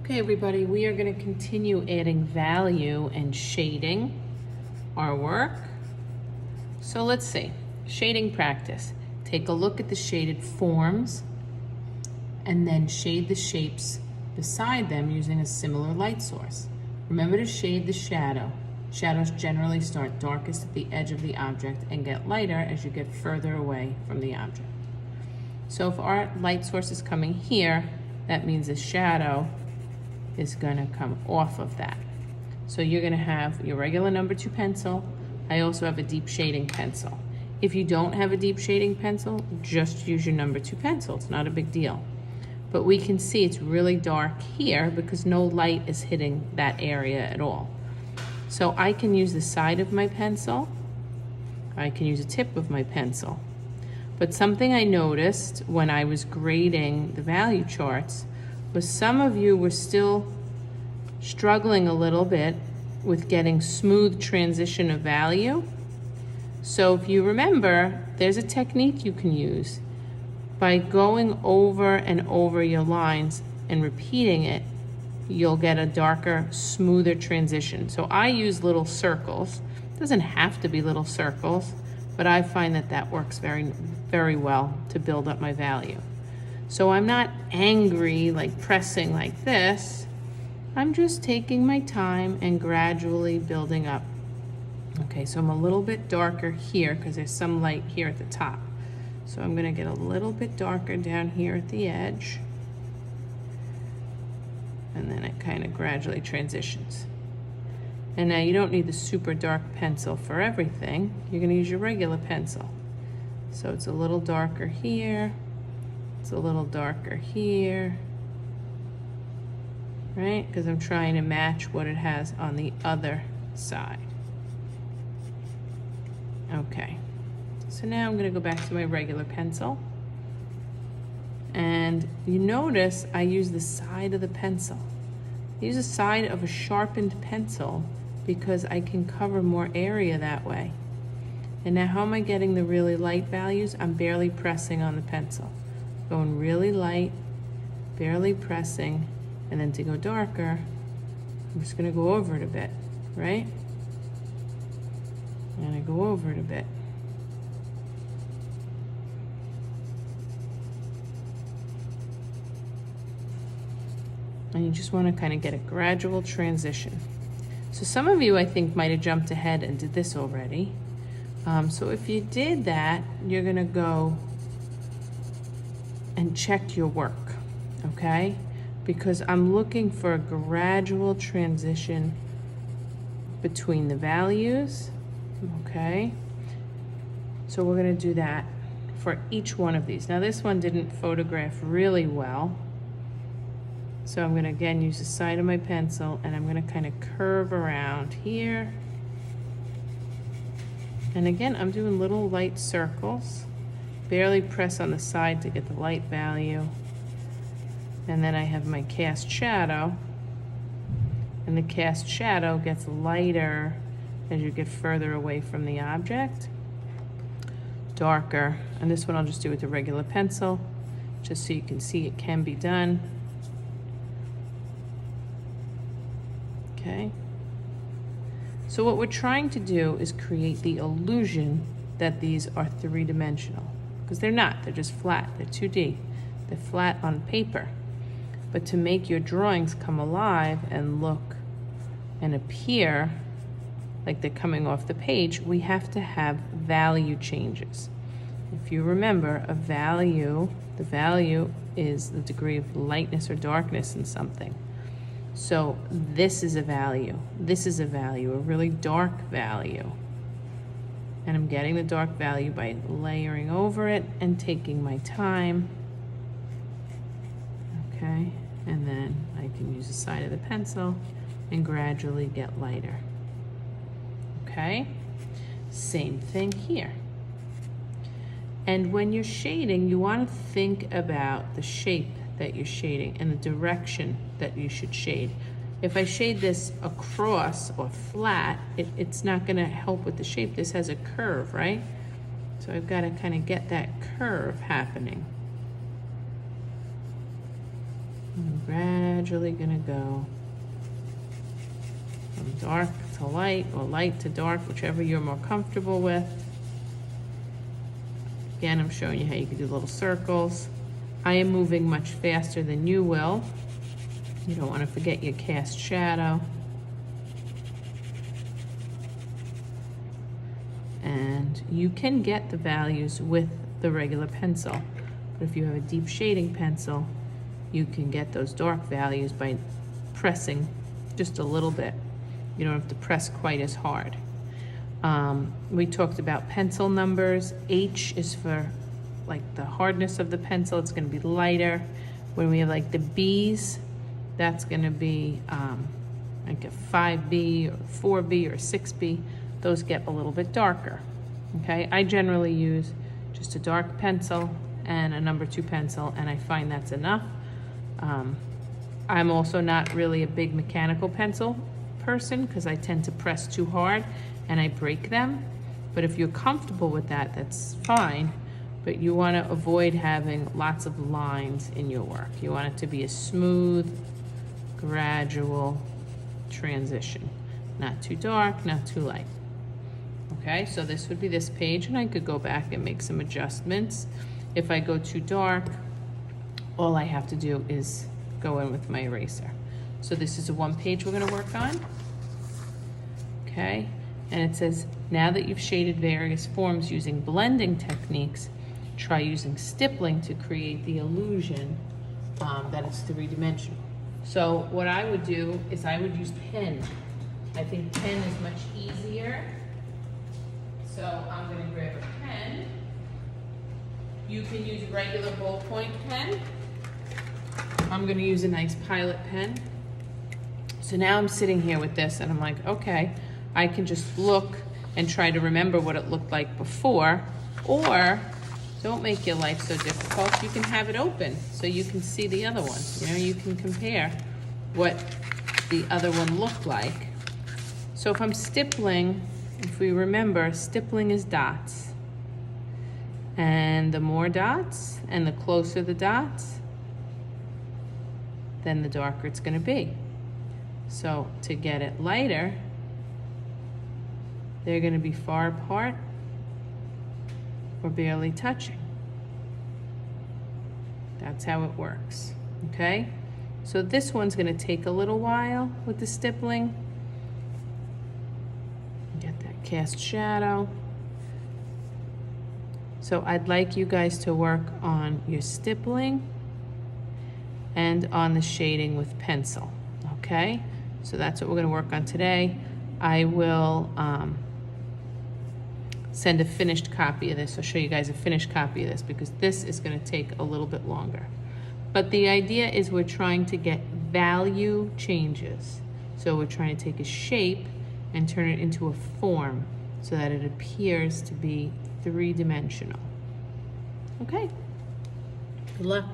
Okay, everybody, we are going to continue adding value and shading our work. So let's see, shading practice. Take a look at the shaded forms and then shade the shapes beside them using a similar light source. Remember to shade the shadow. Shadows generally start darkest at the edge of the object and get lighter as you get further away from the object. So if our light source is coming here, that means the shadow is gonna come off of that. So you're gonna have your regular number 2 pencil. I also have a deep shading pencil. If you don't have a deep shading pencil, just use your number 2 pencil. It's not a big deal. But we can see it's really dark here because no light is hitting that area at all. So I can use the side of my pencil. I can use a tip of my pencil. But something I noticed when I was grading the value charts was some of you were still struggling a little bit with getting smooth transition of value. So if you remember, there's a technique you can use. By going over and over your lines and repeating it, you'll get a darker, smoother transition. So I use little circles. It doesn't have to be little circles, but I find that that works very, very well to build up my value. So I'm not angry, like pressing like this. I'm just taking my time and gradually building up. Okay, so I'm a little bit darker here because there's some light here at the top. So I'm gonna get a little bit darker down here at the edge. And then it kind of gradually transitions. And now you don't need the super dark pencil for everything. You're gonna use your regular pencil. So it's a little darker here. It's a little darker here, right? Because I'm trying to match what it has on the other side. Okay, so now I'm gonna go back to my regular pencil. And you notice I use the side of the pencil. I use the side of a sharpened pencil because I can cover more area that way. And now how am I getting the really light values? I'm barely pressing on the pencil. Going really light, barely pressing, and then to go darker, I'm just gonna go over it a bit, right? And I go over it a bit. And you just wanna kind of get a gradual transition. So some of you, I think, might have jumped ahead and did this already. So if you did that, you're gonna go and check your work, okay? Because I'm looking for a gradual transition between the values, okay? So we're gonna do that for each one of these. Now this one didn't photograph really well. So I'm gonna again use the side of my pencil and I'm gonna kind of curve around here. And again, I'm doing little light circles. Barely press on the side to get the light value. And then I have my cast shadow. And the cast shadow gets lighter as you get further away from the object. Darker. And this one I'll just do with a regular pencil, just so you can see it can be done. Okay. So what we're trying to do is create the illusion that these are 3-dimensional. Because they're not, they're just flat, they're 2D. They're flat on paper. But to make your drawings come alive and look and appear like they're coming off the page, we have to have value changes. If you remember, a value, the value is the degree of lightness or darkness in something. So this is a value, this is a value, a really dark value. And I'm getting the dark value by layering over it and taking my time. Okay, and then I can use the side of the pencil and gradually get lighter. Okay, same thing here. And when you're shading, you want to think about the shape that you're shading and the direction that you should shade. If I shade this across or flat, it's not gonna help with the shape. This has a curve, right? So I've gotta kind of get that curve happening. gradually gonna go from dark to light or light to dark, whichever you're more comfortable with. Again, I'm showing you how you can do little circles. I am moving much faster than you will. You don't want to forget your cast shadow. And you can get the values with the regular pencil, but if you have a deep shading pencil, you can get those dark values by pressing just a little bit. You don't have to press quite as hard. We talked about pencil numbers. H is for like the hardness of the pencil. It's going to be lighter. When we have like the B's, that's going to be like a 5B or 4B or 6B. Those get a little bit darker. Okay, I generally use just a dark pencil and a number 2 pencil, and I find that's enough. I'm also not really a big mechanical pencil person because I tend to press too hard and I break them. But if you're comfortable with that, that's fine. But you want to avoid having lots of lines in your work. You want it to be a smooth, gradual transition. Not too dark, not too light. Okay, so this would be this page, and I could go back and make some adjustments. If I go too dark, all I have to do is go in with my eraser. So this is a 1 page we're going to work on. Okay, and it says, now that you've shaded various forms using blending techniques, try using stippling to create the illusion that it's 3-dimensional. So what I would do is I would use pen. I think pen is much easier. So I'm going to grab a pen. You can use a regular ballpoint pen. I'm going to use a nice Pilot pen. So now I'm sitting here with this and I'm like, okay, I can just look and try to remember what it looked like before, or don't make your life so difficult. You can have it open so you can see the other one. You know, you can compare what the other one looked like. So if I'm stippling, if we remember, stippling is dots. And the more dots and the closer the dots, then the darker it's going to be. So to get it lighter, they're going to be far apart or barely touching. That's how it works. Okay? So this one's going to take a little while with the stippling. Get that cast shadow. So I'd like you guys to work on your stippling and on the shading with pencil. Okay? So that's what we're going to work on today. I will send a finished copy of this. I'll show you guys a finished copy of this because this is going to take a little bit longer. But the idea is we're trying to get value changes. So we're trying to take a shape and turn it into a form so that it appears to be 3-dimensional. Okay, good luck.